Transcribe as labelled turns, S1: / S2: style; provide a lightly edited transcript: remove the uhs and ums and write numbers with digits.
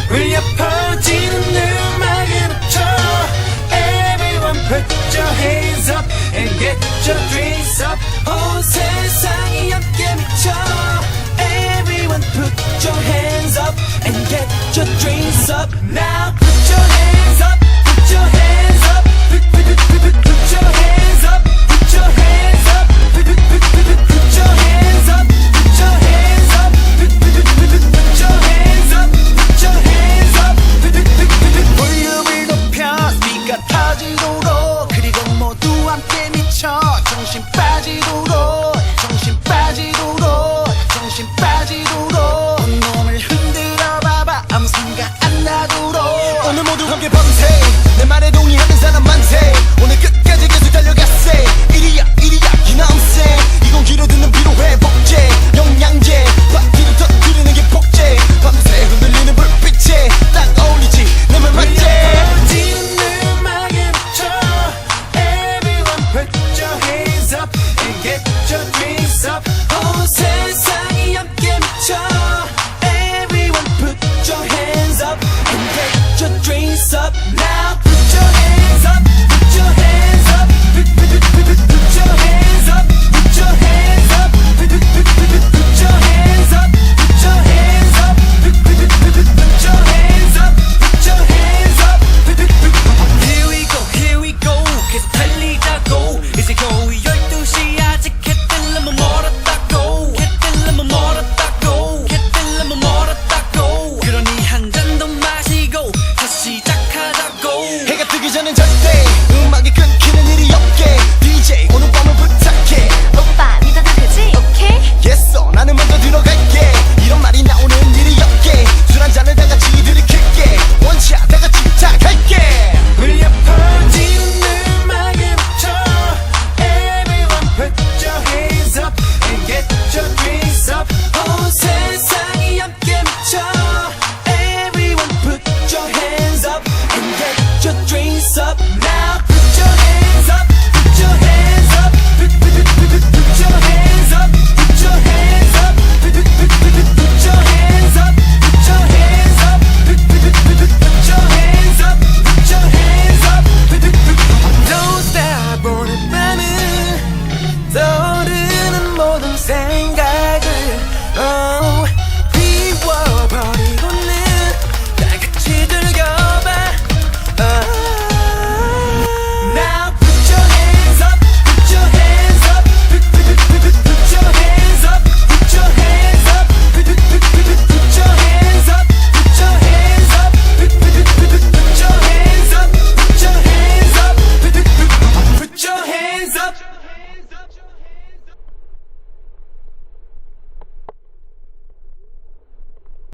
S1: 울려 퍼지는 음악에 맞춰 Everyone put your hands up and get your drinks up 온 세상이 함께 미쳐 Everyone put your hands up and get your drinks up Now put your hands up, put your hands up put your hands up, put your hands up put your hands up, put your hands up put your hands up, put your hands up 볼륨을 높여 스피커 터지도록 그리고 모두 함께 미쳐 정신 빠지도록 정신 빠지도록 정신 빠지도록 온몸을 흔들어 봐봐 아무 생각 안 나도록 오늘 모두 함께 밤새